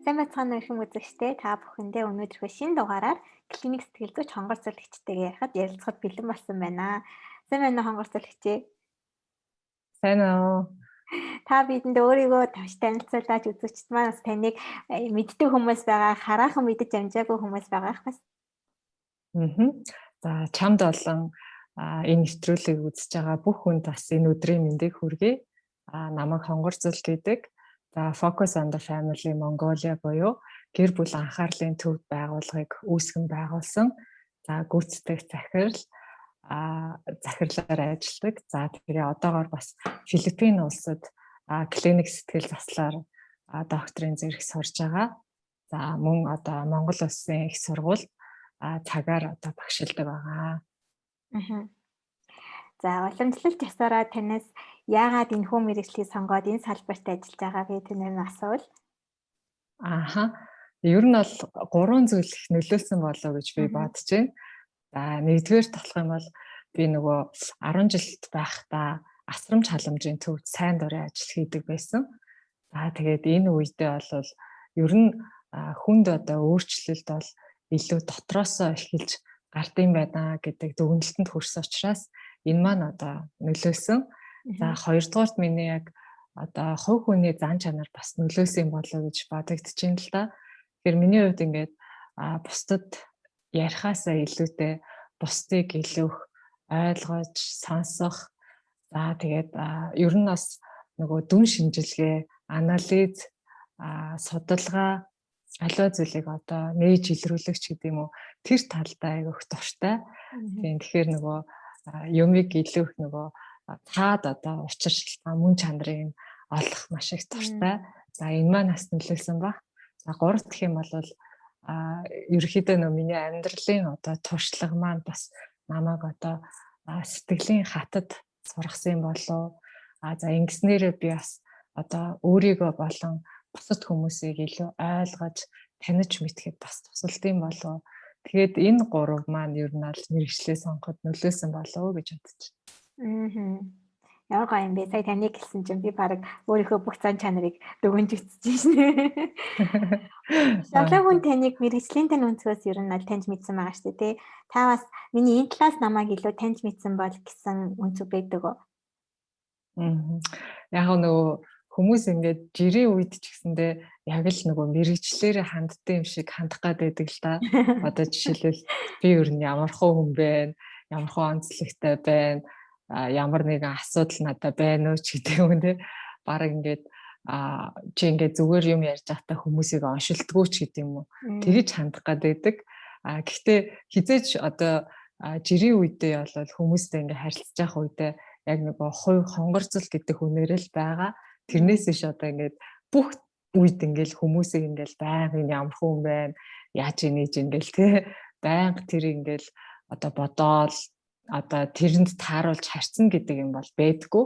Сайн байцгаана уу их юм үзэгчтэй. Та бүхэндээ өнөөдрийнхөө шинэ дугаараар клиник сэтгэл зүйч хонгор зөвлөгчтэйгээ ярилцахад бэлэн болсон байна. Сайн байна уу хонгор зөвлөгчээ? Сайн аа. Та бидэнд өөрийгөө тавьж танилцуулаач үзэгчд маань бас таныг мэддэг хүмүүс байгаа, хараахан мэдэж амжаагүй хүмүүс байгаах бас. За чамд болон энэ нэвтрүүлгийг үзэж байгаа бүх хүнд бас энэ өдрийн мэндийг хүргэе. Намайг Хонгор Зүйл гэдэг. За Focus on the Family Mongolia буюу гэр бүл анхаарлын төвд байгууллагыг үүсгэн байгуулсан. За гүйцэтгэх захирлаар ажилладаг. За тэгээ одоогоор бас Филиппин улсад клиник сэтгэл заслаар докторийн зэрэг сурж байгаа. За мөн одоо Монгол Улсын их сургууль цагаар одоо багшилдаг байгаа. За уламжлалт ёсороо танаас яагаад энэ хүн мэргэжлийг сонгоод энэ салбарт ажиллаж байгаа вэ тэнээр нь асуул. Ер нь бол 3 зүйл их нөлөөлсөн болоо гэж би бодож байна. За нэгдүгээр талах юм бол би нөгөө 10 жилд байхдаа асрамж халамжийн төвд сайн дурын ажил хийдэг байсан. За тэгээд энэ үедээ бол ер нь хүнд одоо өөрчлөлт бол илүү дотроосоо эхэлж гардыг байна гэдэг дүгнэлтэнд хүрсэн учраас энэ маань одоо нөлөөсөн. За хоёрдугаарт миний яг одоо хувь хүний зан чанар бас нөлөөсөн болоо гэж бодогдож байна л да. Тэгэхээр миний хувьд ингээд бусдад ярихаасаа илүүтэй бусдыг илүү ойлгож, сонсох. За тэгээд ер нь бас нөгөө дүн шинжилгээ, анализ, судалгаа аливаа зүйлийг одоо нээж илрүүлэгч гэдэг юм уу тэр талдаа айгүйх дуртай. Тэгэхээр нөгөө юмыг илүү их нөгөө цаад одоо учир шалтгаан мөн чанарыг олох маш их дуртай. За энэ маань бас нөлөөлсөн баг. За гурав дахь юм бол ерөнхийдөө нөгөө миний амьдралын одоо туршлага маань бас намайг одоо сэтгэлийн хатад сургасан болов. За ингэснээрээ би бас одоо өөрийгөө болон бусад хүмүүсийг илүү ойлгож, таних мэдхэд бас тусалдсан болов. Тэгээд энэ гурав маань ер нь аль мэргэжлээ сонгоход нөлөөсөн болов гэж бодож байна. Яагаад юм бэ? Сая таныг хэлсэн чинь би баг өөрийнхөө бүх зан чанарыг дүгнж үзчихэж байна. Шалаа хүн таныг мэргэжлийн тань өнцгөөс ер нь аль таньж мэдсэн байгаа шүү дээ, тий. Та бас миний энэ талаас намайг илүү таньж мэдсэн бол гэсэн өнцөг байдаг уу? Яг нөгөө хүмүүс ингээд жирийн үед ч гэсэндээ яг л нөгөө мэргэжлэрээ ханддаг юм шиг хандах гэдэг л да. Одоо жишээлбэл би ер нь ямар хөө хүн бэ? Ямар хөө онцлогтой байна? Ямар нэгэн асуудал надад байна уу ч гэдэг юм те. Бараг ингээд чи ингээд зүгээр юм ярьж байхдаа хүмүүсийг оншилдгүү ч гэдэг юм уу. Тэгэж хандах гэдэг. Гэхдээ хизээч одоо жирийн үедээ бол хүмүүстэй ингээд харилцаж явах үедээ яг нөгөө хувь хонгорцол гэдэг хүнээр л байгаа. Тэрнээс иш одоо ингээд бүх үед ингээл хүмүүсийг ингээл байнгын ямар хүн байна, яаж инээж ингээл те байнга тэр ингээл одоо бодоол одоо тэрэнд тааруулж харьцна гэдэг юм бол байдгүй.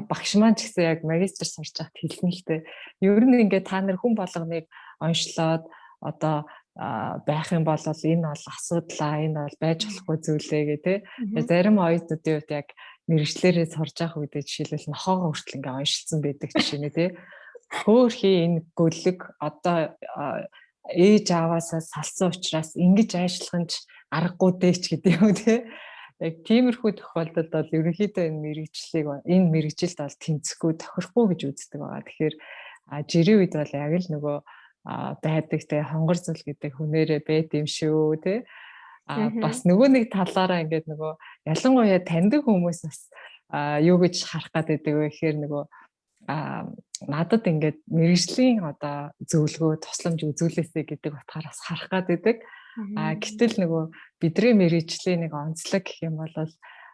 Багш маань ч гэсэн яг магистр сурч байхад хэлсэн л те. Ер нь ингээд та нар хүн болгоныг онцлоод одоо байх юм бол энэ бол асуудлаа, энэ бол байж болохгүй зүйлээ гэ те. Зарим оюутнуудын хувьд яг мэргэжлэрээ сурж явах үедээ жишээлбэл нохоогоо хүртэл ингээ оншилсан байдаг жишээ нэ тий. Хөөхий энэ гөлөг одоо ээж аваасаа салсан учраас ингэж ажиллах нь ч аргагүй дээ ч гэдэг юм тий. Яг тиймэрхүү тохиолдолд бол ерөнхийдөө энэ мэргэжилд бол тэнцэхгүй тохирохгүй гэж үздэг байгаа. Тэгэхээр жирийн үед бол яг л нөгөө байдаг тий хонгор зүйл гэдэг хүнээрээ байд юм шүү тий. Бас нөгөө нэг талаараа ингээд нөгөө ялангуяа таньдаг хүмүүс бас юу гэж харах гэдэг вэ гэхээр нөгөө надад ингээд мэргэжлийн одоо зөвлөгөө тусламж үзүүлээсэй гэдэг утгаараас харах гэдэг. Гэтэл нөгөө бидний мэргэжлийн нэг онцлог гэх юм бол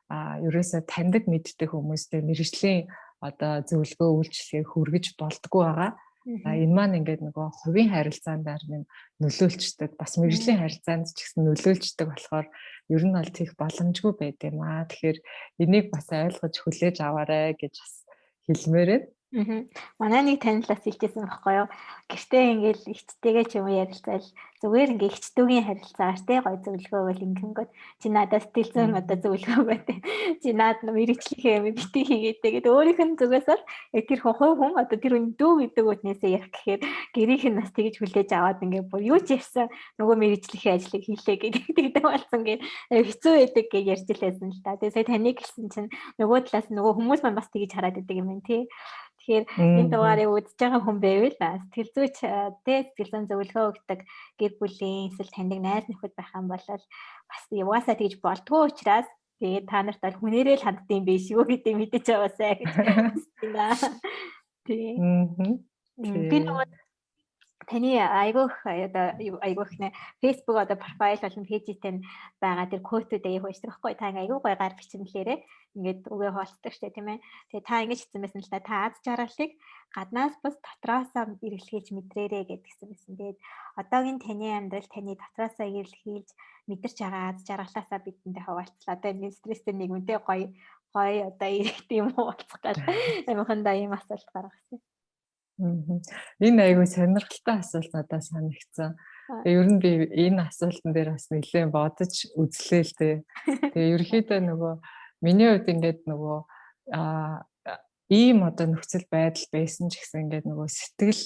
ерөөсөө таньдаг мэддэг хүмүүстэй мэргэжлийн одоо зөвлөгөө үйлчлэгээ хүргэж болдгоо байгаа. Энэ маань ингээд нөгөө хувийн харилцаанд нь нөлөөлчдөг. Бас мэргэжлийн харилцаанд ч гэсэн нөлөөлчдөг болохоор ер нь бол тийх боломжгүй байд юм аа. Тэгэхээр энийг бас ойлгож хүлээж аваарай гэж бас хэлмээр байна. Манай нэг танилцаас хэлчихсэн байхгүй юу? Гэртээ ингээл ихчтэйгээ ч юм уу ярилцаал зүгээр ингээ ихчдүүгийн харилцаагаар те гой зөвлөгөө бол ингэнгүүт чи надаас сэтгэл зүйн одоо зөвлөгөө байт. Чи наад мэрэгчлэхээ бити хийгээдэй гэдэг өөрийнх нь зүгээс бол яг тэр хүн одоо тэр хүн дүү гэдэг үтнээсээ ярих гэхээр гэрийнх нь бас тэгж хүлээж аваад ингээ бүр юу ч ярьсан нөгөө мэрэгчлэхээ ажлыг хийлээ гэдэг болсон гээ хэцүү байдаг гэж ярьж лээсэн л та. Тэгээ сая таныг хэлсэн чинь нөгөө талаас нөгөө хүмүүс маань бас тэгж хараад идэг юм байна тий. Тэгэхээр энэ дугаарыг үзэж байгаа хүн байвал сэтгэл зүйч тий сэтгэл зүйн зөвлөгөө өгдөг гэр бүлийн эсвэл таньдаг найз нөхөд байх юм бол бас яваасаа тэгж болдгоо учраас тэгээд та нарт бол хүнээрээ л ханддсан биш юу гэдэг мэдэж байгаасаа гэж байна. Тий. Би нөгөө таны айгүйх нэ Facebook одоо профайл болон пэйжтэй байгаа тэр квотуудыг хуучдаг байхгүй та айгүй гоё гар бичмэлээрээ ингээд үгээ хоолцдог штэ тийм ээ. Тэгээ та ингэж хэлсэн байсан л да та аз жаргалыг гаднаас бус дотроосоо эргэлхийлж мэдрээрэй гэдгсэн байсан. Тэгээд одоогийн таны амьдрал таны дотроосоо эргэлхийлж мэдэрч байгаа аз жаргалаасаа бидэндээ хуваалцлаа. Одоо энэ стресстэй нэгмэдээ гоё одоо ирэх юм уулзах гал амихандаа ийм асуулт гаргасан. Энэ айгүй сонирхолтой асуулт надад санагдсан. Ер нь би энэ асуултан дээр бас нэлээд бодож үзлээ л дээ. Тэгээ ерөөхдөө нөгөө миний хувьд ингээд нөгөө ийм одоо нөхцөл байдал байсан ч гэсэн ингээд нөгөө сэтгэл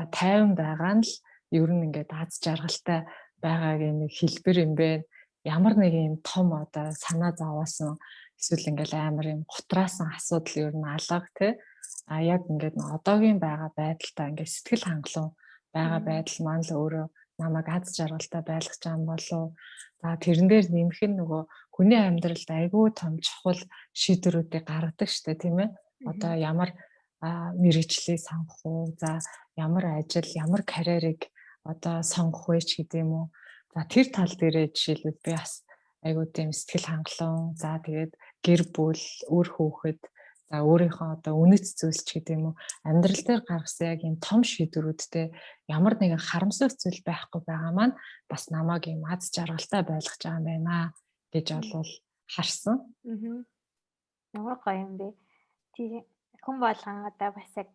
тайван байгаа нь л ер нь ингээд аз жаргалтай байгаагийн нэг хэлбэр юм бэ. Ямар нэг юм том одоо санаа зовоосон эсвэл ингээд амар юм гутраасан асуудал ер нь алга тий. Яг ингээд одоогийн байгаа байдалтай ингээд сэтгэл хангалуун байгаа байдал маань л өөрөө намайг аз жаргалтай байлгаж байгаа юм болов. За тэрэн дээр нэмэх нь нөгөө хүний амьдралд айгүй том чухал шийдвэрүүдийг гаргадаг штэ тийм ээ. Одоо ямар мэргэжлийг сонгох уу, за ямар ажил, ямар карьерийг одоо сонгох вэ ч гэдэг юм уу. За тэр тал дээрээ жишээлбэл би бас айгүй тийм сэтгэл хангалуун, за тэгээд гэр бүл, үр хүүхэд за өөрийнхөө одоо үнэт зүйлс ч гэдэг юм уу амьдрал дээр гаргасан яг юм том шийдвэрүүдтэй ямар нэгэн харамсалтай зүйл байхгүй байгаа маань бас намайг юм аз жаргалтай байлгаж байгаа юм байна гэж олвол харсан. Ямар гоё юм бэ. Тийм хүн болгон одоо бас яг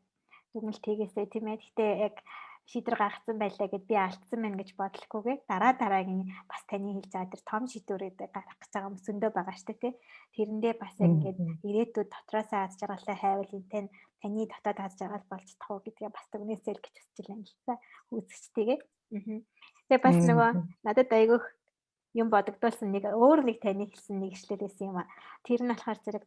дүгнэлт хийгээсэй тийм ээ. Гэтэ яг шийдвэр гаргасан байлаа гэд би алдсан байна гэж бодлохгүйгээр дараагийн бас таны хэлж байгаа тэр том шийдвэрүүд гаргах гэж байгаа хүмүүс зөндөө байгаа шүү дээ тий. Тэрэндээ бас яг ингээд ирээдүйд дотроосоо аз жаргалтай хайвал энэ таны дотоод аз жаргал болж чадах уу гэдгээ бас дүгнээсэй л гэж хүсэж байна л та үзэгчтэйгээ. Тэгээ бас нөгөө надад айгүйх юм бодогдуулсан нэг өөр нэг таны хэлсэн нэг ишлэл байсан юм а. Тэр нь болохоор зэрэг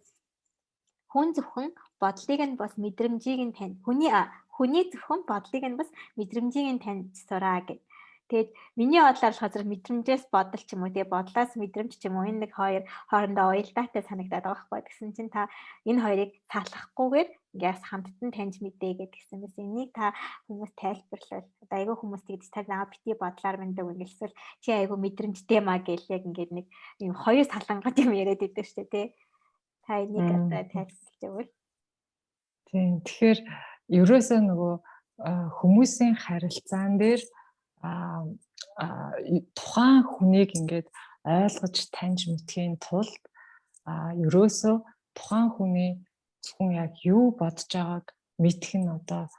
хүн зөвхөн бодлыг нь бас мэдрэмжийг нь тань. Хүний зөвхөн бодлыг нь бас мэдрэмжийг нь таньж сураа гэв. Тэгээд миний бодлоор болохоор мэдрэмжээс бодол ч юм уу тэгээ бодлоос мэдрэмж ч юм уу энэ нэг хоёр хоорондоо уялдаатай санагдаад байгаа байхгүй гэсэн чинь та энэ хоёрыг таалахгүйгээр ингээс хамттан таньж мэдээ гэдгсэн байсан. Энийг та хүмүүс тайлбарлавал одоо айгүй хүмүүс тэгж та наа бити бодлоор мэддэг юм эсвэл чи айгүй мэдрэмжтэй маа гэл яг ингээд нэг юм хоёр салангат юм яриад идэв штэ тий. Та энийг одоо тайлбарлаж өгвөл. Тийм. Тэгэхээр ерөөсөө нөгөө хүмүүсийн харилцаан дээр тухайн хүнийг ингээд ойлгож таньж мэдхийн тулд ерөөсөө тухайн хүний зөвхөн яг юу бодож байгааг мэдэх нь одоо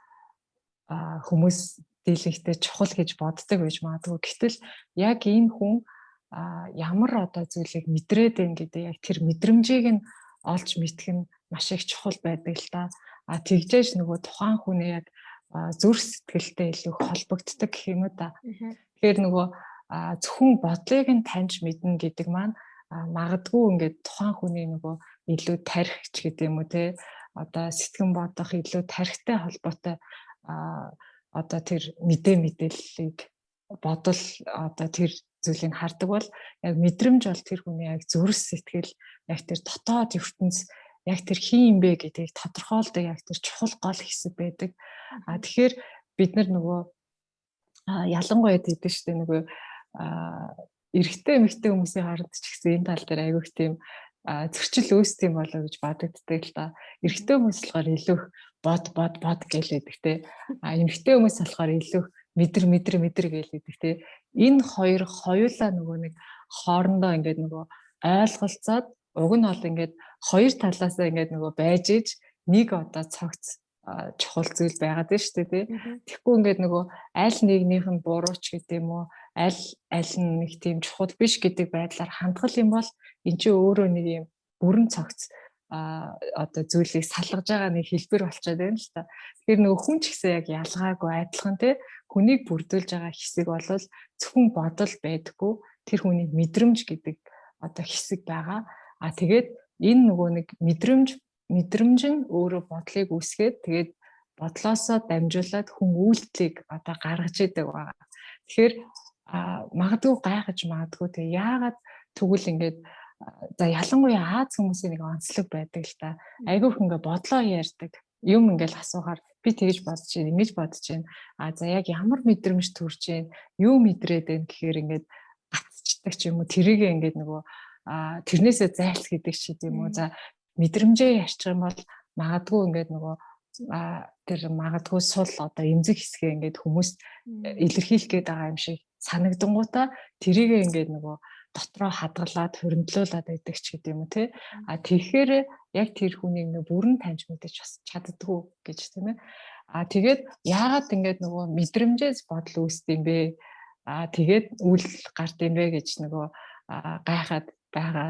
хүмүүс дийлэнхтэй чухал гэж боддог байж магадгүй. Гэтэл яг энэ хүн ямар одоо зүйлийг мэдрээд байна гэдэг яг тэр мэдрэмжийг нь олж мэдэх нь маш их чухал байдаг л та. Тэгжээж нөгөө тухайн хүний яг зүрх сэтгэлтэй илүү холбогддог гэх юм уу та. Тэгэхээр нөгөө зөвхөн бодлыг нь таньж мэднэ гэдэг маань магадгүй ингээд тухайн хүний нөгөө илүү тархич гэдэг юм уу те одоо сэтгэн бодох илүү тархитай холбоотой одоо тэр мэдээллийг бодол одоо тэр зүйлийг хардаг бол яг мэдрэмж бол тэр хүний яг зүрх сэтгэл яг тэр дотоод ертөнц яг тэр хин юм бэ гэдгийг тодорхойлдог яг тэр чухал гол хэсэг байдаг. Тэгэхээр бид нар нөгөө ялангуяа гэдэг шүү дээ нөгөө эрэгтэй эмэгтэй хүмүүсийн хооронд ч гэсэн энэ тал дээр айгүйх тийм зөрчил үүсдэг юм болоо гэж бодогддаг л да. Эрэгтэй хүмүүс болохоор илүү бод гэлээдэг те. Эмэгтэй хүмүүс болохоор илүү мэдэр гэлээдэг те. Энэ хоёр хоёулаа нөгөө нэг хоорондоо ингээд нөгөө ойлголцоод уг нь бол ингээд хоёр талаасаа ингээд нөгөө байж иж нэг одоо цогц чухал зүйл байгаад байна шүү дээ тий. Тэгэхгүй ингээд нөгөө аль нэгнийх нь буруу ч гэдэг юм уу аль нь нэг тийм чухал биш гэдэг байдлаар хандгал юм бол эн чинь өөрөө нэг юм бүрэн цогц одоо зүйлийг салгаж байгаа нэг хэлбэр болчиход байна л та. Тэгэхээр нөгөө хүн ч гэсэн яг ялгаагүй адилхан те хүнийг бүрдүүлж байгаа хэсэг бол зөвхөн бодол байдаггүй тэр хүний мэдрэмж гэдэг одоо хэсэг байгаа. Тэгээд энэ нөгөө нэг мэдрэмж нь өөрөө бодлыг үүсгээд тэгээд бодлоосоо дамжуулаад хүн үйлдэлийг одоо гаргаж идэг байгаа. Тэгэхээр магадгүй гайхаж магадгүй тэгээ яагаад тэгвэл ингээд за ялангуяа Аз хүмүүсийн нэг онцлог байдаг л та. Айгүйх ингээд бодлоо ярьдаг. Юм ингээд асуухаар би тэгж бодож байна, ингэж бодож байна. За яг ямар мэдрэмж төрж байна, юу мэдрээд байна гэхээр ингээд гацчдаг ч юм уу тэрийг ингээд нөгөө тэрнээсээ зайлс гэдэг ч юм уу. За мэдрэмжээ ярьчих юм бол магадгүй ингээд нөгөө тэр магадгүй сул одоо эмзэг хэсгээ ингээд хүмүүст илэрхийлэх гээд байгаа юм шиг санагдангуудаа тэрийг ингээд нөгөө дотроо хадгалаад хоригдлуулаад байдаг ч гэдэг юм уу те. Тэгэхээр яг тэр хүнийг нэг бүрэн таньж мэдэж бас чаддгүй гэж тийм ээ. Тэгээд яагаад ингээд нөгөө мэдрэмжээс бодол үүсдэм бэ? Тэгээд үйл гард юм бэ гэж нөгөө гайхаад байгаа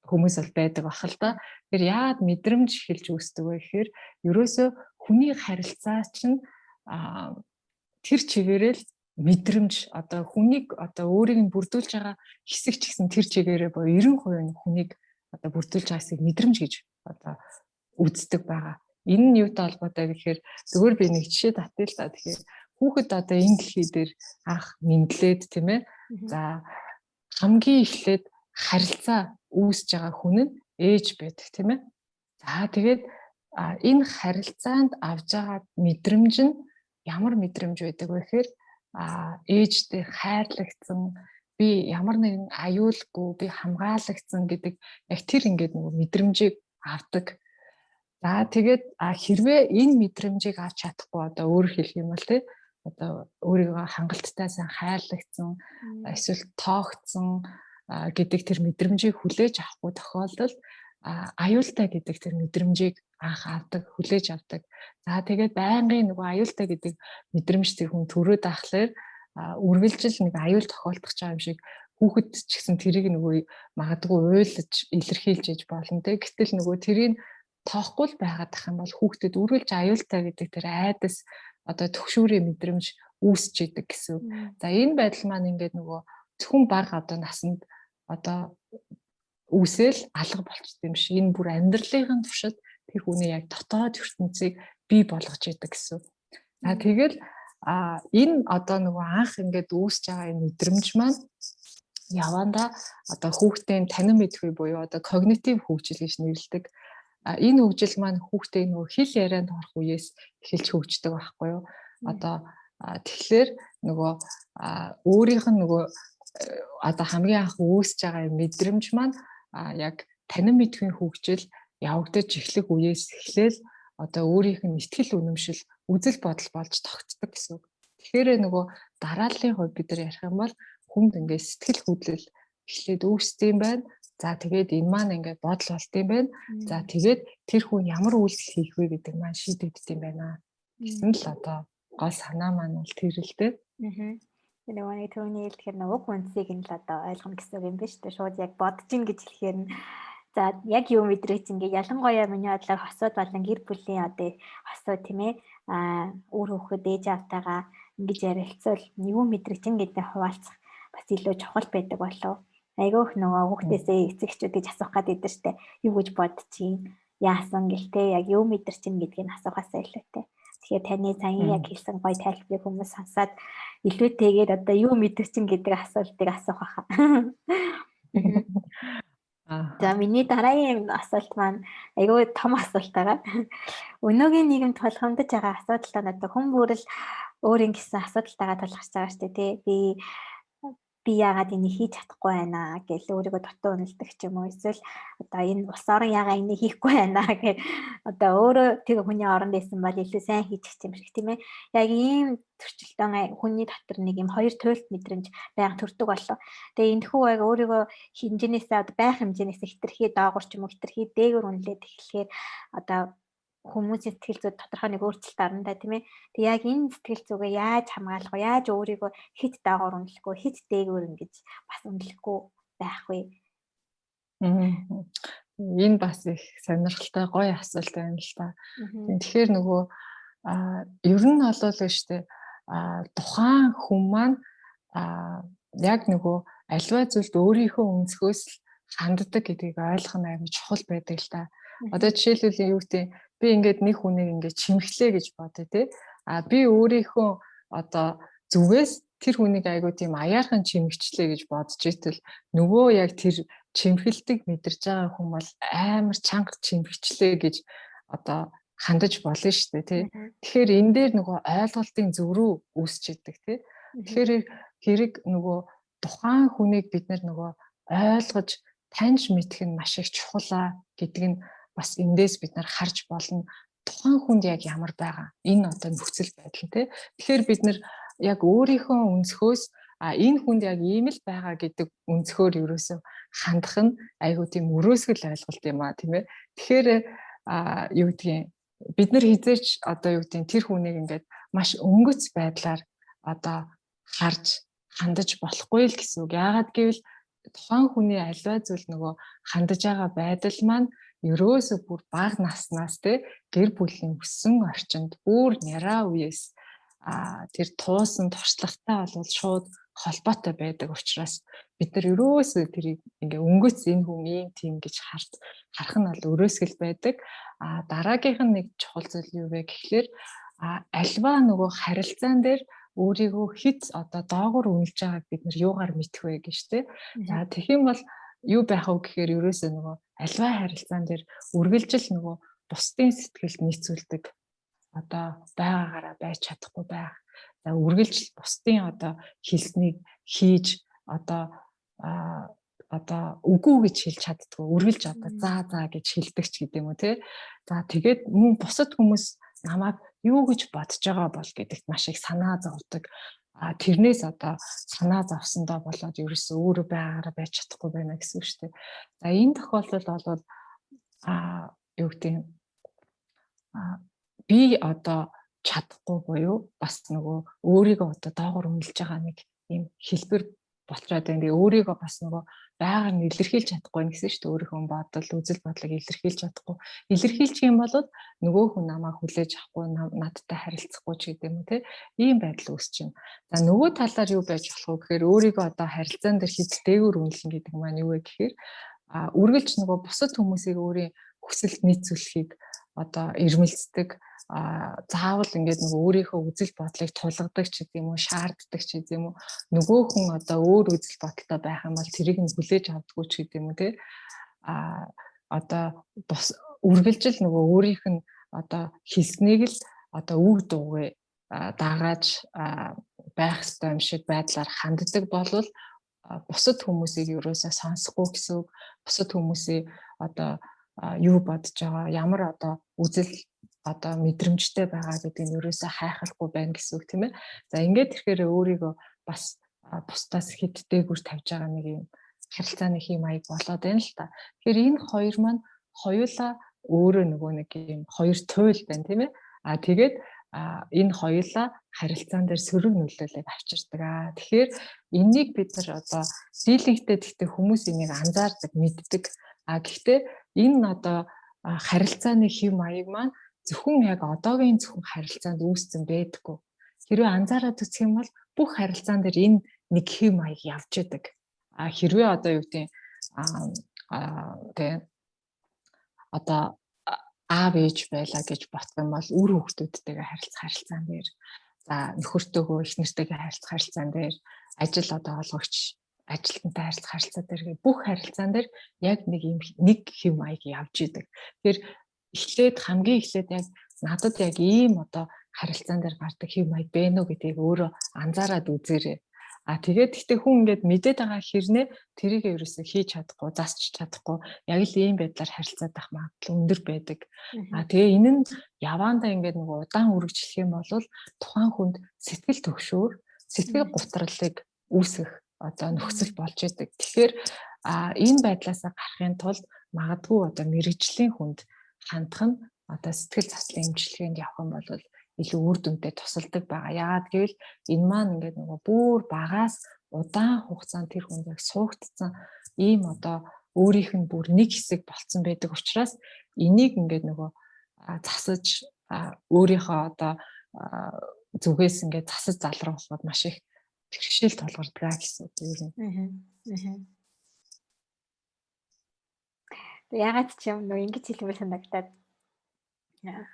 хүмүүс бол байдаг бах л да. Тэгэхээр яагаад мэдрэмж эхэлж үүсдэг вэ гэхээр ерөөсөө хүний харилцаа чинь тэр чигээрэл мэдрэмж одоо хүнийг одоо өөрийг нь бүрдүүлж байгаа хэсэг ч гэсэн тэр чигээрээ боё 90% нь хүнийг одоо бүрдүүлж байгаа хэсэг мэдрэмж гэж одоо үздэг байгаа. Энэ нь юутай холбоотой гэхээр зөвхөн би нэг жишээ татъя л да. Тэгэхээр хүүхэд одоо энэ дэлхий дээр анх мэдлээд тийм ээ. За хамгийн эхлээд харилцаа үүсэж байгаа хүн нь ээж байдаг тийм ээ. За тэгээд энэ харилцаанд авж байгаа мэдрэмж нь ямар мэдрэмж байдаг вэ гэхээр ээжтэй хайрлагдсан би ямар нэгэн аюулгүй би хамгаалагдсан гэдэг яг тэр ингээд нөгөө мэдрэмжийг авдаг. За тэгээд хэрвээ энэ мэдрэмжийг авч чадахгүй одоо өөрөөр хэлэх юм бол тий одоо өөрийгөө хангалттай сайн хайрлагдсан эсвэл тоогдсон гэдэг тэр мэдрэмжийг хүлээж авахгүй тохиолдолд аюултай гэдэг тэр мэдрэмжийг анх авдаг, хүлээж авдаг. За тэгээд байнгын нөгөө аюултай гэдэг мэдрэмж тэр хүн төрөөд ахлаар үргэлжил нэг аюул тохиолдох байгаа юм шиг хүүхэд ч гэсэн тэрийг нөгөө магадгүй уйлж илэрхийлж иж болно те. Гэтэл нөгөө тэрийг тоохгүй л байгаад ах юм бол хүүхдэд үргэлж аюултай гэдэг тэр айдас одоо төгшүүрийн мэдрэмж үүсч идэг гэсэн. За энэ байдал маань ингээд нөгөө зөвхөн бага одоо насанд одоо үүсэл алга болчтой юм шиг энэ бүр амьдралын туршид тэр хүний яг дотоод ертөнцийг бий болгож идэг гэсэн. За тэгэл энэ одоо нөгөө анх ингээд үүсэж байгаа энэ мэдрэмж маань яванда одоо хүүхдийн танин мэдхүй буюу одоо когнитив хөгжил гэж нэрлэдэг. Энэ хөгжил маань хүүхдээ нөгөө хэл ярианд орох үеэс эхэлж хөгждөг байхгүй юу? Одоо тэгэхээр нөгөө өөрийнх нь нөгөө одоо хамгийн анх үүсэж байгаа мэдрэмж маань яг танин мэдхийн хөгжил явагдаж эхлэх үеэс эхлээл одоо өөрийнх нь итгэл үнэмшил үзэл бодол болж тогтдог гэсэн үг. Тэгэхээр нөгөө дарааллын хувьд бид нар ярих юм бол хүнд ингээд сэтгэл хөдлөл эхлээд үүсдэм байна. За тэгээд энэ маань ингээд бодол болдсон байна. За тэгээд тэр хүн ямар үйлдэл хийх вэ гэдэг маань шийдэгддэм байна гэсэн л одоо гол санаа маань бол тэр л дээ. Нөгөө түүний хэлэхээр нөгөө хүнсийг нь л одоо ойлгоно гэсэн үг юм биш үү? Шууд яг бодож ин гэж хэлэхээр нь за яг юу мэдрээч ингээ ялангуяа миний бодлоор хосууд болон гэр бүлийн одоо хосууд тийм ээ үр хөвгөд ээж автайгаа ингэж ярилцвал юу мэдрээч гэдэг хуваалцах бас илүү чухал байдаг болов. Айгүйх нөгөө хүүхдээсээ эцэгчүүд гэж асуух гад идэв штэ. Юу гэж бодчих, яасан гэлтэй яг юу мэдэрч ин гэдгийг асуухаасаа илүүтэй. Тэгэхээр таны сая яг хэлсэн гоё тайлбарыг хүмүүс сонсоод илүүтэйгээр одоо юу мэдэрч ин гэдэг асуултыг асуух байхаа. За миний дараагийн асуулт маань айгүй том асуулт байгаа. Өнөөгийн нийгэмд тулгамдж байгаа асуудалтай надад хүн бүрэл өөрийн гэсэн асуудалтайгаа тулгарч байгаа шүү дээ тий. Би яагаад энийг хийж чадахгүй байна гэж өөрийгөө дутуу үнэлдэг ч юм уу. Эсвэл одоо энэ улс орон яагаад энийг хийхгүй байна гэж одоо өөрөө тэр хүний оронд байсан бол илүү сайн хийчих юм шиг тийм ээ. Яг ийм төрчлөлтөө хүний дотор нэг юм хоёр туйлт мэдрэмж байнга төрдөг боллоо. Тэгээ энэхүү яг өөрийгөө хэмжээнээсээ одоо байх хэмжээнээс хэтэрхий доогуур ч юм уу хэтэрхий дээгүүр үнэлээд эхлэхээр одоо хүмүүсийн сэтгэл зүйд тодорхой нэг өөрчлөлт орно да тийм ээ. Тэг яг энэ сэтгэл зүгээ яаж хамгаалах вэ? Яаж өөрийгөө хит даагуур үнэлэхгүй, хит дээгүүр ингэж бас үнэлэхгүй байх вэ? Энэ бас их сонирхолтой гоё асуулт байна л та. Тэгэхээр нөгөө ер нь болов л штэ тухайн хүн маань яг нөгөө альва зүйлд өөрийнхөө өнцгөөс л ханддаг гэдгийг ойлгох нь аюул чухал байдаг л та. Одоо жишээлбэл юу гэдэг би ингээд нэг хүнийг ингээд чимхлээ гэж бодъё тий. Би өөрийнхөө одоо зүгээс тэр хүнийг аягүй тийм аяархан чимэгчлээ гэж бодож итэл нөгөө яг тэр чимхэлдэг мэдэрж байгаа хүн бол амар чанга чимэгчлээ гэж одоо хандаж болно шүү дээ тий. Тэгэхээр энэ дээр нөгөө ойлголтын зөрүү үүсч идэг тий. Тэгэхээр хэрэг нөгөө тухайн хүнийг бид нөгөө ойлгож таньж мэдэх нь маш их чухал гэдэг нь бас эндээс бид нар харж болно. Тухайн хүнд яг ямар байгаа энэ одоо нөхцөл байдал тий. Тэгэхээр бид нар яг өөрийнхөө өнцгөөс энэ хүнд яг ийм л байгаа гэдэг өнцгөр ерөөсөө хандах нь айгуу тийм өрөөсгөл ойлголт юм тийм ээ. Тэгэхээр юу гэдгийг бид нар хизээч одоо юу гэдгийг тэр хүнийг ингээд маш өнгөц байдлаар одоо харж хандаж болохгүй л гэсэн үг. Яагаад гэвэл тухайн хүний альва зүйл нөгөө хандаж байгаа байдал маань ерөөсөө бүр бага наснаас те гэр бүлийн өссөн орчинд бүр няраа үеэс тэр туусан туршлагатай бол шууд холбоотой байдаг учраас бид нар ерөөсөө тэрийг ингээ өнгөц энэ хүн ийм тийм гэж харах нь бол өрөөсгөл байдаг. Дараагийнх нь нэг чухал зүйл юу вэ гэхлээр альва нөгөө харилцаан дээр өөрийгөө хит одоо доогуур үнэлж байгааг бид нар юугаар мэдэх вэ гэж те. За тэгэх юм бол юу байх вэ гэхээр ерөөсөө нөгөө альва харилцаан дээр үргэлжил нөгөө бусдын сэтгэлд нийцүүлдэг одоо байгаагаараа байж чадахгүй байх. За үргэлжил бусдын одоо хэлснийг хийж одоо үгүй гэж хэлж чаддгүй. Үргэлж одоо за гэж хэлдэг ч гэдэм үү те. За тэгээд мөн бусад хүмүүс намайг юу гэж бодож байгаа бол гэдэгт маш их санаа зовдөг. Тэрнээс одоо санаа зовсондоо болоод ерөөсөө өөрөө байгаараа байж чадахгүй байна гэсэн үг шүү дээ. За энэ тохиолдолд бол юу гэдэг би одоо чадахгүй буюу бас нөгөө өөрийгөө одоо доогуур үнэлж байгаа нэг юм хэлбэр болчиход байна. Тэгээ өөрийгөө бас нөгөө байгаар нь илэрхийлж чадахгүй гэсэн шүү дээ. Өөрийнхөө бодол, үзэл бодлыг илэрхийлж чадахгүй. Илэрхийлчих юм бол нөгөө хүн намайг хүлээж авахгүй, надтай харилцахгүй ч гэдэг юм те. Ийм байдал үүсэж байна. За нөгөө талаар юу байж болох вэ гэхээр өөрийгөө одоо харилцаан дээр хит дээгүүр үнэлнэ гэдэг маань юу вэ гэхээр үргэлж нөгөө бусад хүмүүсийг өөрийн хүсэлд нийцүүлэхийг одоо ирмэлцдэг заавал ингээд нөгөө өөрийнхөө үзэл бодлыг тулгадаг ч гэдэг юм уу, шаарддаг ч гэдэг юм уу, нөгөө хүн одоо өөр үзэл бодолтой байх юм бол тэрийг нь хүлээж авдаггүй ч гэдэг юм уу те. Одоо үргэлжил нөгөө өөрийнх нь одоо хэлснийг л одоо үг дуугүй дагааж байх ёстой юм шиг байдлаар ханддаг болвол бусад хүмүүсийг ерөөсөө сонсохгүй гэсэн үг. Бусад хүмүүсийн одоо юу бодож байгаа, ямар одоо үзэл одоо мэдрэмжтэй байгаа гэдэг нь ерөөсөө хайхахгүй байна гэсэн үг тийм ээ. За ингээд ирэхээр өөрийгөө бас бусдаас хэд дээгүүр тавьж байгаа нэг юм харилцааны хэм маяг болоод байна л та. Тэгэхээр энэ хоёр маань хоёулаа өөрөө нөгөө нэг юм хоёр туйл байна тийм ээ. Тэгээд энэ хоёулаа харилцаан дээр сөрөг нөлөөлөг авчирдаг. Тэгэхээр энийг бид нар одоо дийлэнхтэй гэхдээ хүмүүс энийг анзаардаг, мэддэг. Гэхдээ энэ одоо харилцааны хэм маяг маань зөвхөн яг одоогийн зөвхөн харилцаанд үүссэн байдаггүй. Хэрвээ анзаараад үзэх юм бол бүх харилцаан дээр энэ нэг хэм маяг явж идэг. Хэрвээ одоо юу гэдэг тэгээ одоо аав ээж байлаа гэж бодох юм бол үр хүүхдүүдтэйгээ харилцах харилцаан дээр, за нөхөртөөгөө их нэртэйгээ харилцах харилцаан дээр, ажил одоо олгогч ажилтнтай харилцах харилцаа дээр бүх харилцаан дээр яг нэг хэм маяг явж идэг. Тэгэхээр хамгийн эхлээд яг надад яг ийм одоо харилцаан дээр гардаг хэм маяг байна уу гэдгийг өөрөө анзаараад үзээрэй. Тэгээд гэхдээ хүн ингээд мэдээд байгаа хэрнээ тэрийг ерөөсөө хийж чадахгүй, засч чадахгүй яг л ийм байдлаар харилцаад байх магадлал өндөр байдаг. Тэгээ энэ нь яваандаа ингээд нэг удаан үргэлжлэх юм бол тухайн хүнд сэтгэл төгшөөр, сэтгэл гутралыг үүсгэх одоо нөхцөл болж идэг. Тэгэхээр энэ байдлаасаа гарахын тулд магадгүй одоо мэрэгжлийн хүнд хандах нь одоо сэтгэл заслын эмчилгээнд явах юм бол илүү үр дүнтэй тусалдаг байгаа. Яагаад гэвэл энэ маань ингээд нөгөө бүр багаас удаан хугацаанд тэр хүн яг суугдсан ийм одоо өөрийнх нь бүр нэг хэсэг болцсон байдаг учраас энийг ингээд нөгөө засаж өөрийнхөө одоо зүгээс ингээд засаж залруулахад маш их бэрхшээл тулгардаг гэсэн үг юм. Ягаад ч юм нөө ингэж хэлмээр санагдаад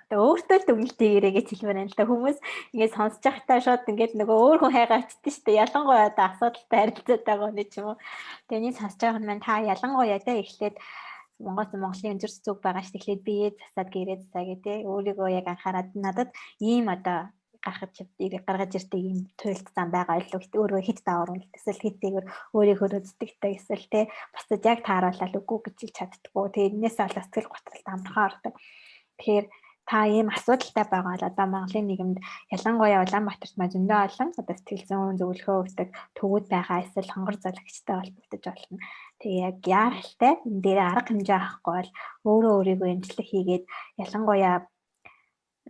одоо өөртөө л дүгнэлтээ гэж хэлмээр байна л да. Хүмүүс ингээд сонсож байхдаа шууд ингээд нөгөө өөр хүн хайгаа очдсон шүү дээ. Ялангуяа одоо асуудалтай харилцаад байгаа нэг юм уу. Тэний сонсож байгаа хүн маань та ялангуяа тэ эхлээд Монголын өндөр цэцүүг байгаа ш. Тэгэхээр бие засаад гэрээ засаа гэдэг өөрийгөө яг анхаарад надад ийм одоо гаргаж ирдэг ийм туйлт зам байгаа илүү хит өөрөө хит даавар эсвэл хиттэйгээр өөрийнхөө өздөгтэй эсвэл тэ бусдад яг тааруулаад үгүй гэж хэлж чаддаггүй. Тэгээ энээс олж сэтгэл готролд амархан ордог. Тэгэхээр та ийм асуудалтай байгаа бол одоо Монголын нийгэмд ялангуяа Улаанбаатарт маа зөндөө олон одоо сэтгэл зүйн зөвлөгөө өгдөг төвүүд байгаа эсвэл хонгор зоологчтой холбогдож болно. Тэгээ яг яаралтай энэ дээр арга хэмжээ авахгүй бол өөрийгөө эмчлэх хийгээд ялангуяа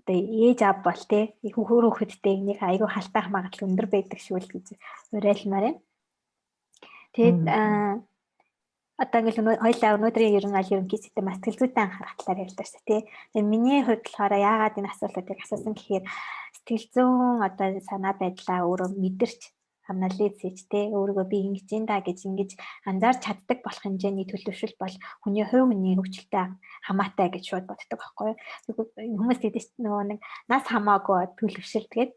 одоо ээж аав бол тэ хүүхэдтэй нэг айгүй халтаах магадлал өндөр байдаг шүү л гэж уриалмаар байна. Тэгээд одоо ингээл хоёлаа өнөөдрийн ерөнхий систем сэтгэл зүйтэй анхаарах талаар ярьлаа шүү дээ. Тэгээд миний хувьд болохоор яагаад энэ асуултуудыг асуусан гэхээр сэтгэл зүйн одоо санаа байдлаа өөрөө мэдэрч анализ хийж тэ өөрийгөө би ингэж юм да гэж ингэж анзаарч чаддаг болох хэмжээний төлөвшөл бол хүний хувь хүний хөгжилтэй хамаатай гэж шууд боддог байхгүй юу. Хүмүүс тэгдэж нөгөө нэг нас хамаагүй төлөвшөл тэгээд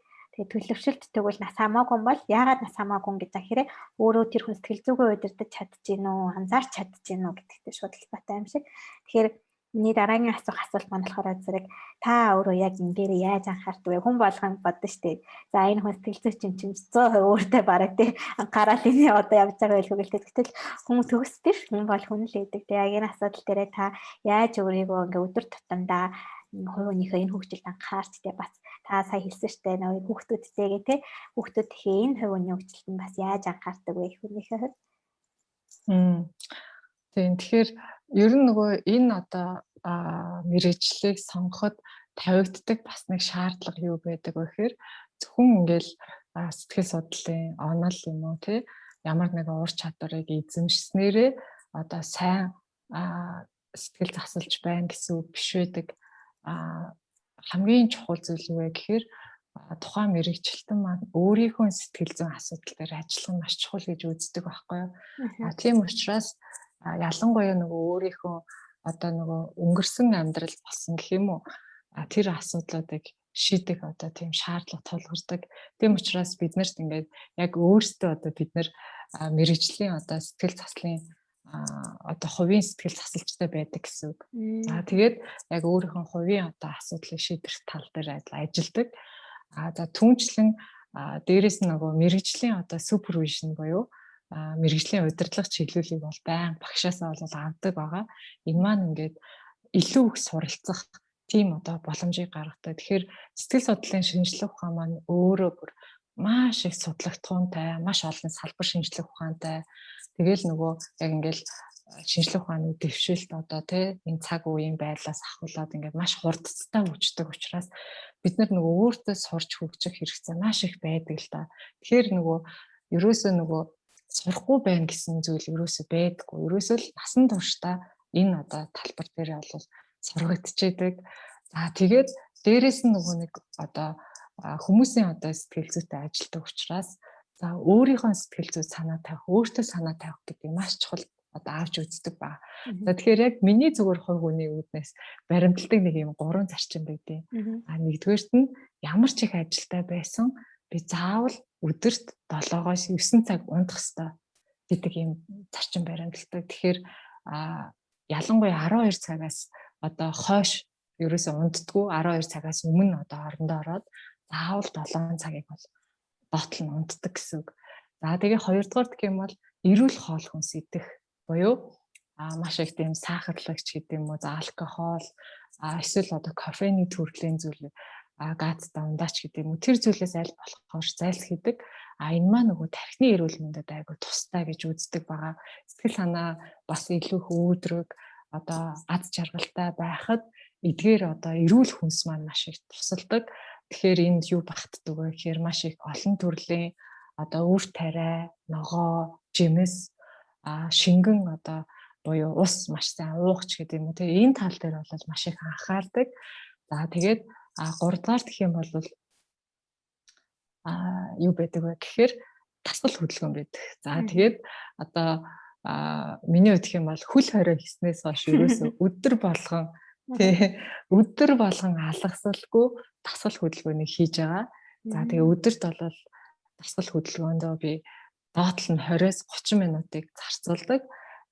төлөвшөлт тэгвэл нас хамаагүй бол яагаад нас хамаагүй гэж захирээ өөрөө тэр хүн сэтгэл зүгөө удирдах чадчихэв нөө анзаарч чадчихэв нөө гэдэгтэй шууд хэлбэтэй юм шиг. Тэгэхээр миний дараагийн асуулт маань болохоор зэрэг та өөрөө яг энэ дээр яаж анхаардаг вэ? Хүн болгон бодно шүү дээ. За энэ хүн сэтгэл зүйчин чинь 100% өөртөө бараг тий анхаарал энэ одоо явж байгаа байлгүй гэлтэй. Гэтэл хүн төгсдөг ш. Хүн бол хүн л байдаг. Тэгээ яг энэ асуудал дээрээ та яаж өөрийгөө ингээ өдөр тутамдаа хувийнхөө энэ хөгжилд анхаарч тий бас та сая хэлсэн шүү дээ. Нөгөө хүүхдүүдтэйгээ тий хүүхдүүд тэгэхээр энэ хувийн хөгжилд нь бас яаж анхаардаг вэ хүнийхээ хувьд? Тэгэхээр ер нь нөгөө энэ одоо мэргэжлийг сонгоход тавигддаг бас нэг шаардлага юу байдаг вэ гэхээр зөвхөн ингээл сэтгэл судлалын онол юм уу тий ямар нэгэн ур чадварыг эзэмшснээрээ одоо сайн сэтгэл засалж байна гэсэн үг биш байдаг. Хамгийн чухал зүйл юу вэ гэхээр тухайн мэргэжилтэн маань өөрийнхөө сэтгэл зүйн асуудал дээр ажиллах нь маш чухал гэж үздэг байхгүй юу. Тийм учраас ялангуяа нөгөө өөрийнхөө одоо нөгөө өнгөрсөн амьдрал болсон гэх юм уу тэр асуудлуудыг шийдэх одоо тийм шаардлага тулгардаг. Тийм учраас биднэрт ингээд яг өөрсдөө одоо бид нар мэргэжлийн одоо сэтгэл заслын одоо хувийн сэтгэл засалчтай байдаг гэсэн үг. Тэгээд яг өөрийнхөө хувийн одоо асуудлыг шийдэх тал дээр ажилладаг. За түүнчлэн дээрэс нь нөгөө мэргэжлийн одоо супервижн буюу мэргэжлийн удирдлага чиглүүлийг бол байн багшаасаа бол авдаг байгаа. Энэ маань ингээд илүү их суралцах тийм одоо боломжийг гаргадаг. Тэгэхээр сэтгэл судлалын шинжилгээ ухаан маань өөрөө бүр маш их судлагдхуунтай, маш олон салбар шинжилгээ ухаантай. Тэгэл нөгөө яг ингээд шинжилгээ ухааны дэвшилт одоо тий энэ цаг үеийн байдлаас ахуулаад ингээд маш хурдцтай үүсдэг учраас бид нар нөгөө өөртөө сурч хөгжих хэрэгцээ маш их байдаг л да. Тэгэхээр нөгөө ерөөсөө нөгөө сурахгүй байна гэсэн зүйл ерөөсөө байдаггүй. Ерөөсөө л насан туршдаа энэ одоо талбар дээр бол сургагдчихэдэг. За тэгээд дээрэс нь нөгөө нэг одоо хүмүүсийн одоо сэтгэл зүйтэй ажилтдаг учраас за өөрийнхөө сэтгэл зүй санаа тавих, өөртөө санаа тавих гэдэг маш чухал одоо авч үздэг ба. За тэгэхээр яг миний зүгээр хувь хүний үүднээс баримталдаг нэг юм 3 зарчим байдیں۔ Нэгдүгээрт нь ямар ч их ажилтай байсан би заавал өдөрт 7-оос 9 цаг унтах ёстой гэдэг юм зарчим баримталдаг. Тэгэхээр ялангуяа 12 цагаас одоо хойш ерөөсөө унтдаггүй, 12 цагаас өмнө одоо орондоо ороод заавал 7 цагийг бол дотл нь унтдаг гэсэн үг. За тэгээ хоёрдугаар гэх юм бол эрүүл хоол хүнс идэх буюу маш их тийм сахарлагч гэдэг юм уу, за алкогол, эсвэл одоо кофений төрлийн зүйл, газтай ундаач гэдэг юм уу, тэр зүйлээс аль болохоор зайлсхийдэг. Энэ маань нөгөө тархины эрүүл мэндэд айгүй тустай гэж үздэг байгаа. Сэтгэл санаа бас илүү их өөдрөг, одоо аз жаргалтай байхад эдгээр одоо эрүүл хүнс маань маш их тусалдаг. Тэгэхээр энд юу багтдаг вэ гэхээр маш их олон төрлийн одоо үр тариа, ногоо, жимс, шингэн одоо буюу ус маш сайн уугч гэдэг юм уу те энэ тал дээр бол маш их анхаардаг. За тэгээд 3 дугаар гэх юм бол юу байдаг вэ гэхээр тасгал хөдөлгөөн байдаг. За тэгээд одоо миний хувьд гэх юм бол хөл хорой хийснээс хойш ерөөсөө өдөр болгон алгасалгүй тасгал хөдөлгөөнийг хийж байгаа. За тэгээ өдөрт бол тасгал хөдөлгөөндөө би доотлол нь 20-30 минутыг зарцуулдаг.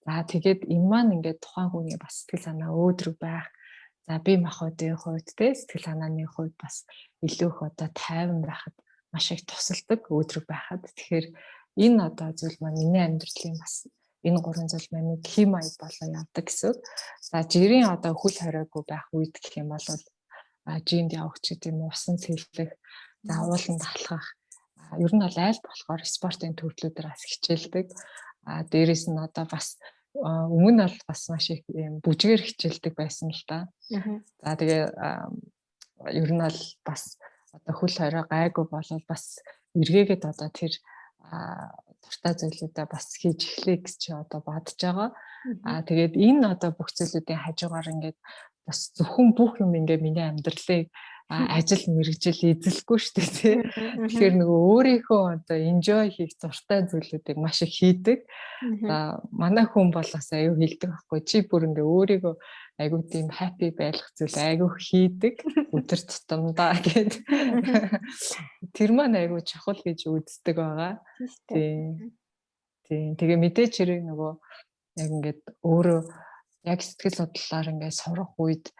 За тэгээд энэ маань ингээд тухайн хүний бас сэтгэл санаа өөдрөг байх. За бие махбодын хувьд те сэтгэл санааны хувьд бас илүү их одоо тайван байхад маш их тусалдаг өөдрөг байхад. Тэгэхээр энэ одоо зүйл маань миний амьдралын бас энэ 3 зүйл маань нэг хэм маяг болоо явдаг гэсэн. За жирийн одоо хөл хоройгүй байх үед гэх юм бол жимд явах ч гэдэг юм усан цэвлэх, за ууланд алхах. Ер нь бол аль болохоор спортын төрлүүдээр бас хичээлдэг. Дээрээс нь одоо бас өмнө нь бас маш их юм бүжгээр хичээлдэг байсан л да. За тэгээ ер нь бол бас одоо хөл хорой гайгүй болол бас эргээгээд одоо тэр дуртай зүйлүүдээ бас хийж эхлэе гэж чи одоо бодож байгаа. Тэгээд энэ одоо бүх зүйлүүдийн хажуугаар ингээд бас зөвхөн бүх юм ингээд миний амьдралыг ажил мэргэжил эзэлэхгүй шүү дээ тий. Тэгэхээр нөгөө өөрийнхөө одоо enjoy хийх дуртай зүйлүүдийг маш их хийдэг. За манай хүн бол бас аюу хилдэг байхгүй чи бүр ингээ өөрийгөө айгуу тийм happy байх зүйл айгуу хийдэг өдөр тутамдаа гэд. Тэр маань айгуу чухал гэж үздэг байгаа. Тийм. Тэгээ мэдээч хэрэг нөгөө яг ингээд өөрөө яг сэтгэл судлалаар ингээд сурах үед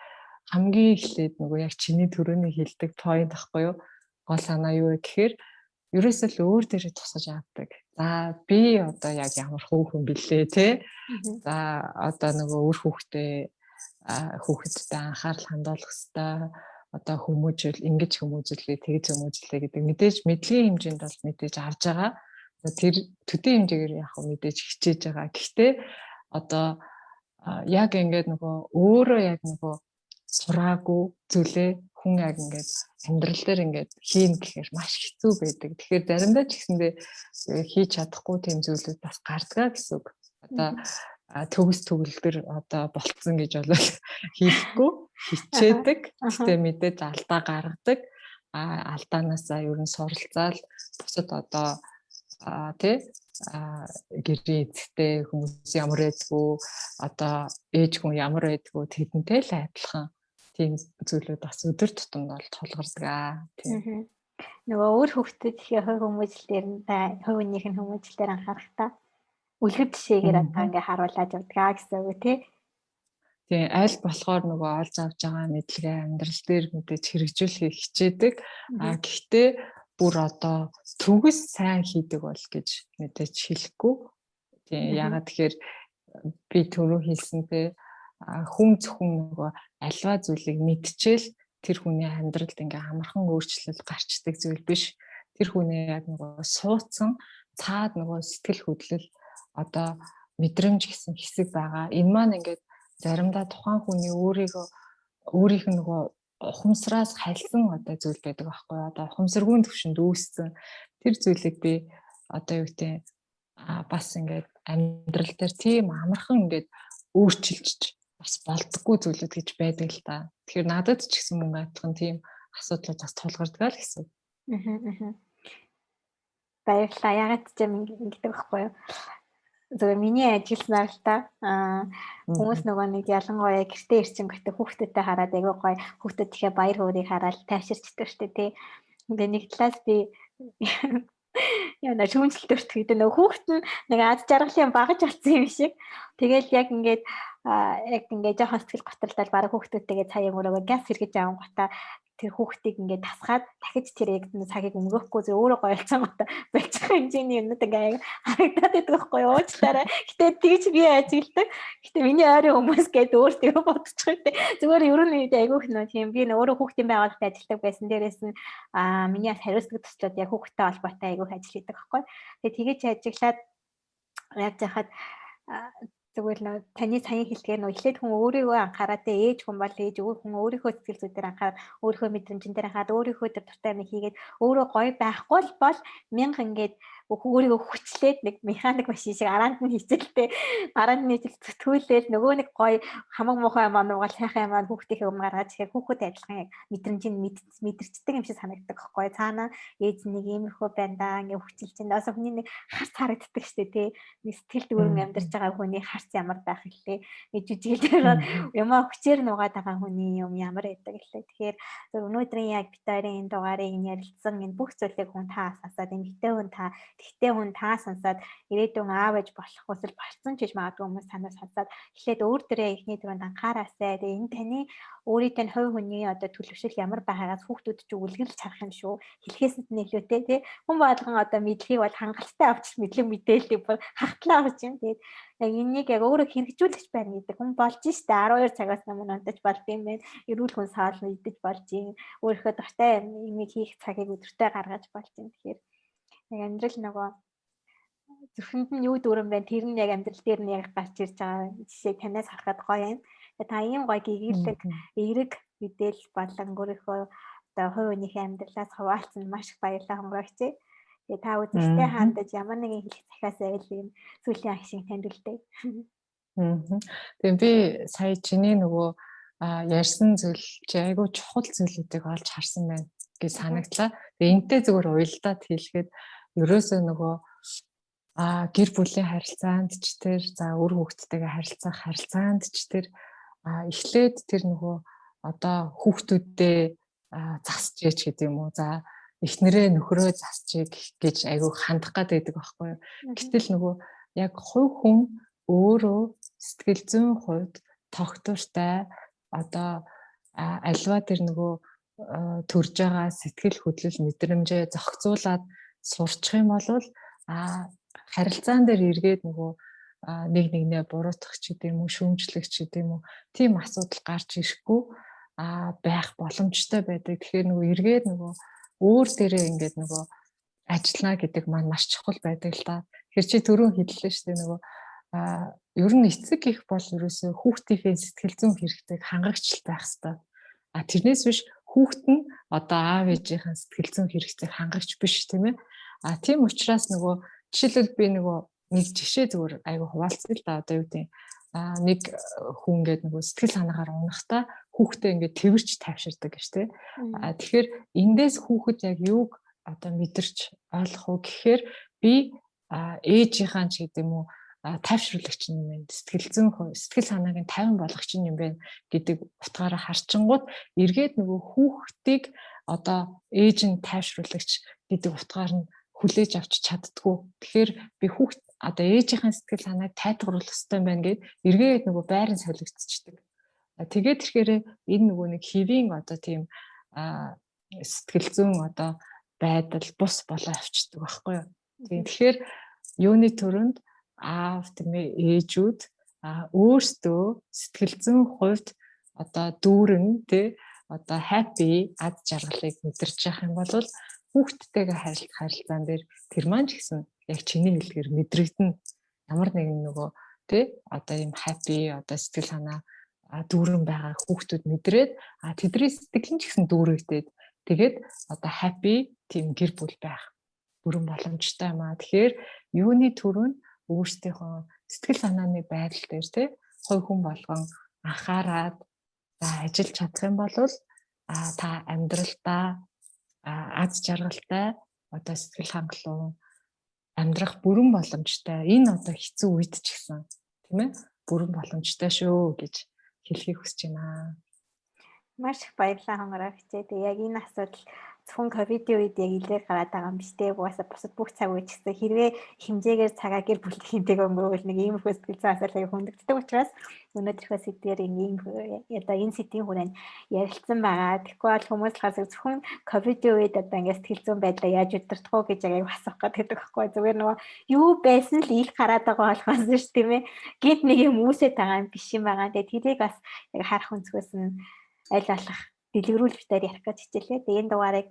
хамгийн эхлээд нөгөө яг чиний төрөний хэлдэг point ахгүй юу? Гол санаа юу вэ гэхээр ерөөсөө л өөр дээрээ тусгаж авдаг. За би одоо яг ямар хүүхэн бэлээ те. За одоо нөгөө өөр хүүхэдтэй анхаарал хандуулах хэрэгтэй. Одоо хүмүүжил ингэж хүмүүжлээ, тэгж хүмүүжлээ гэдэг мэдээж мэдлэгийн хэмжээнд бол мэдээж авж байгаа. Тэр төдий хэмжээгээр яг мэдээж хичээж байгаа. Гэхдээ одоо яг ингээд нөгөө өөрөө яг нөгөө сураагүй зүйлээ хүн яг ингээд амьдрал дээр ингээд хийн гэхээр маш хэцүү байдаг. Тэгэхээр заримдаа ч гэсэндээ хийж чадахгүй тийм зүйлүүд бас гардаг гэсэн үг. Одоо төгс төгөлдөр одоо болцсон гэж болол хийхгүй хичээдэг. Гэхдээ мэдээж алдаа гаргадаг. Алдаанаасаа ер нь суралцаал бусад одоо гэрээ эцэгтэй хүмүүс ямар байдгүй одоо ээж хүн ямар байдгүй тэдэнтэй л адилхан тийм зүйлүүд бас өдөр тутамд бол тулгардаг. Тийм. Нөгөө өөр хүүхдэд ихе хувь хүмүүжлэлээр нь хувийнх нь хүмүүжлэлээр анхаарахтаа үлгэр жишээгээр одоо ингээ харуулж явдаг гэсэн үг тий. Тийм аль болохоор нөгөө олж авч байгаа мэдлэгээ амьдрал дээр мэдээж хэрэгжүүлэхийг хичээдэг. Гэхдээ бүр одоо төгс сайн хийдэг бол гэж мэдээж хэлэхгүй. Тийм ягаад тэгэхээр би түрүү хэлсэнтэй хүн зөвхөн нөгөө альва зүйлийг мэдчихэл тэр хүний амьдралд ингээ амархан өөрчлөлт гарчдаг зүйл биш. Тэр хүний яг нөгөө суудсан цаад нөгөө сэтгэл хөдлөл одоо мэдрэмж гэсэн хэсэг байгаа. Энэ маань ингээд заримдаа тухайн хүний өөрийнх нь нөгөө ухамсараас халсан одоо зүйл байдаг байхгүй. Одоо ухамсаргүйн төвшөнд үүссэн тэр зүйлийг би одоо юу гэдэг бас ингээд амьдрал дээр тийм амархан ингээд өөрчилж бас болдоггүй зүйлүүд гэж байдаг л да. Тэгэхээр надад ч гэсэн мөн адилхан тийм асуудлууд бас тулгардаг л гэсэн. Баярлалаа. Ягаад ч юм ингэдэг байхгүй юу? Зөвхөн миний ажилласаар л та хүмүүс нөгөө нэг ялангуяа гэртээ ирчин гэдэг хүүхдүүдтэй хараад айгүй гоё хүүхдүүд ихе баяр хөөргийг хараад тайвширчдаг штэ тий. Тэгээ нэг талаас би яна шүүмжлэлт өртгөд нөгөө хүүхд нь нэг аз жаргалын багаж болсон юм шиг. Тэгэл яг ингээд жоохон сэтгэл готролтой баг хүүхдүүдтэйгээ цаа юм өрөөгөө газ сэргэж аван гота тэр хүүхдийг ингээд тасгаад дахиж тэр яг цагийг өнгөрөөхгүй зөв өөрөө гойлцсон гота болчих хэмжээний юмнууд ингээд харагдаад байдаг байхгүй юу уучлаарай. Гэтэ тэгж би ажилдаг. Гэтэ миний ойрын хүмүүс гээд өөртөө бодчих үү. Зүгээр ер нь айгүйх нөө тийм би өөрөө хүүхдийн байгууллагад ажилладаг байсан. Дээрээс нь миний хариуцлага төслүүд яг хүүхдтэй холбоотой айгүйх ажил хийдэг байхгүй. Тэгээ тэгэж ажиглаад яаж яхад Зүгээр нөө таны саяны хэлдгээр нөө эхлээд хүн өөрийгөө анхаараад ээж хүн бол ээж өвөө хүн өөрийнхөө сэтгэл зүйн дээр анхаараад өөрийнхөө мэдрэмжэн дээр анхаарад өөрийнхөө тэр дуртай юм хийгээд өөрөө гоё байхгүй бол мянга ингээд өөрийгөө хүчлээд нэг механик машин шиг араанд нь хийчихэлтэй араанд нь хийж зүтгүүлээд нөгөө нэг гоё хамаг муухай юм ануугаал сайхан юм аа хүүхдийнхээ өмнө гаргаж ихээр хүүхэд адилхан яг мэдрэмжийг мэдэрчдэг юм шиг санагддаг байхгүй цаана ээж нэг иймэрхүү байна да ингээ хүчилж байна. Өөсө хүний нэг харц харагддаг штэ тий. Нэг сэтгэл дүүрэн амьдарч байгаа хүний харц ямар байх хэлээ. Нэг жижигэл байгаа юмаа хүчээр нугаад байгаа хүний юм ямар байдаг гэлээ. Тэгэхээр өнөөдрийн яг битэрийн энэ дугаарыг ярилцсан энэ бүх зүйлийг хүн та асаасаад эмэгтэй хүн та тэгтээ хүн та сонсоод ирээдүйн аав ээж болох хүсэл болцсон ч гэж магадгүй хүмүүс санаа сонсоод эхлээд өөр дөрөө ихний түрүүнд анхаараасай. Тэгээ энэ таны өөрийнхөө хувь хүний одоо төлөвшил ямар байгаагаас хүүхдүүд ч үлгэрч харах юм шүү. Хэлхээсэнд нь илүүтэй тий. Хүн болгон одоо мэдлэгийг бол хангалттай авч мэдлэг мэдээллийг бол хахтлаа авч юм. Тэгээд яг энийг яг өөрөө хэрэгжүүлэх байна гэдэг хүн болж штэ 12 цагаас өмнө унтаж болд юм байна. Эрүүл хүн саална идэж болж юм. Өөрийнхөө дуртай юмыг хийх цагийг өдөртөө гаргаж болж юм. Тэгэхээр яг амьдрал нөгөө зүрхэнд нь юу дүүрэн байна тэр нь яг амьдрал дээр нь яг гарч ирж байгаа жишээ танаас харахад гоё юм. Та ийм гоё гэгээлэг эерэг мэдээлэл болон өөрийнхөө одоо хувь хүнийхээ амьдралаас хуваалцсан маш их баярлалаа хонгорогч. Тэгээ та үзэгчтэй хандаж ямар нэгэн хэлэх захиас байл юм сүүлийн ах шиг танд үлдээ. Тэгээ би сая чиний нөгөө ярьсан зүйл чи айгүй чухал зүйлүүдийг олж харсан байна гэж санагдлаа. Тэгээ энтэй зүгээр уялдаад хэлэхэд ерөөсөө нөгөө гэр бүлийн харилцаанд ч тэр за үр хүүхдтэйгээ харилцаанд ч тэр эхлээд тэр нөгөө одоо хүүхдүүддээ засч яач гэдэг юм уу за эхнэрээ нөхрөө засчих гэж айгүй хандах гэдэг байхгүй юу. Гэтэл нөгөө яг хувь хүн өөрөө сэтгэл зүйн хувьд тогтвортой одоо альва тэр нөгөө төрж байгаа сэтгэл хөдлөл мэдрэмжээ зохицуулаад сурчих юм бол харилцаан дээр эргээд нөгөө нэг нэгнээ буруутгах ч гэдэг юм уу шүүмжлэх ч гэдэг юм уу тийм асуудал гарч ирэхгүй байх боломжтой байдаг. Тэгэхээр нөгөө эргээд нөгөө өөр дээрээ ингээд нөгөө ажиллана гэдэг маань маш чухал байдаг л да. Тэгэхээр чи түрүүн хэллээ шүү дээ нөгөө ер нь эцэг их бол ерөөсөө хүүхдийнхээ сэтгэл зүйн хэрэгтэйг хангагч байх хэрэгтэй. Тэрнээс биш хүүхэд нь одоо аав ээжийнхээ сэтгэл зүйн хэрэгтэйг хангагч биш тийм ээ. Тийм учраас нөгөө жишээлбэл би нөгөө нэг жишээ зүгээр айгу хуваалцъя л да. Одоо юу гэдэг нэг хүн ингээд нөгөө сэтгэл санаагаар унахтаа хүүхдээ ингээд тэрвэрч тайвширдаг гэж тийм. Тэгэхээр эндээс хүүхэд яг юуг одоо мэдэрч ойлгох уу гэхээр би ээжийнхаа ч гэдэг юм уу тайвшруулагч юм байна. Сэтгэл санааг нь 50 болгогч юм байна гэдэг утгаараа харчингууд эргээд нөгөө хүүхдийг одоо ээж нь тайвшруулагч гэдэг утгаар нь хүлээж авч чаддгүй. Тэгэхээр би хүүхд одоо ээжийнхээ сэтгэл санааг тайтгаруулах хэрэгтэй байна гэд эргээд нөгөө байран солигдчихдаг. Тэгээд тэгэхээр энэ нөгөө нэг хэвийн одоо тийм сэтгэл зүйн одоо байдал бус болоо авчдаг байхгүй юу. Тэгэхээр юуны төрөнд аав тийм ээжүүд өөрсдөө сэтгэл зүйн хувьд одоо дүүрэн тий одоо happy ад жаргалыг мэдэрч явах юм бол хүүхдтэйгээ харилцаан дээр тэр маань ч гэсэн яг чиний хэлдгээр мэдрэгдэн ямар нэгэн нөгөө тий одоо ийм happy одоо сэтгэл санаа дүүрэн байгаа хүүхдүүд мэдрээд тэдний сэтгэл нь ч гэсэн дүүрэгдээд тэгээд одоо happy тийм гэр бүл байх бүрэн боломжтой юм аа. Тэгэхээр юуны төрөнд өөрсдийнхөө сэтгэл санааны байдал дээр тий хувь хүн болгон анхаарад ажиллаж чадах юм бол та амьдралдаа аз жаргалтай одоо сэтгэл хангалуун амьдрах бүрэн боломжтой. Энэ одоо хэцүү үед ч гэсэн тийм ээ бүрэн боломжтой шүү гэж хэлхийг хүсэж байна. Маш их баярлалаа хонгорогч. Тэгээ яг энэ асуудал зөвхөн ковидын үед яг илээр гараад байгаа юм биш үү? Угаасаа бусад бүх цаг үе ч гэсэн хэрвээ хэмжээгээр цагаа гэр бүлийнхэнтэйг өнгөрөөл нэг ийм их сэтгэл зүйн асуудал хөндөгддөг учраас өнөөдрийнхөө сэдвээр ийм одоо энэ сэдвийн хүрээнд ярилцсан байгаа. Тэгэхгүй бол хүмүүс болохоор зөвхөн ковидын үед одоо ингээд сэтгэл зүйн байдлаа яаж удирдах уу гэж яг асуух гэдэг байхгүй. Зүгээр нөгөө юу байсан л их гараад байгаа болохоос шүү тийм ээ. Гинт нэг юм үүсэж байгаа юм биш юм байгаа. Тэгээ тэрийг бас яг харах өнцгөөс нь аль болох дэлгэрүүл битээр ярих гэж хичээлээ. Тэгээ энэ дугаарыг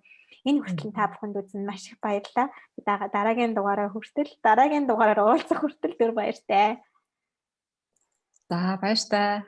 энэ хүртэл та бүхэнд үзэн маш их баярлалаа. Дараагийн дугаараар уулзах хүртэл түр баяртай. За баяр та.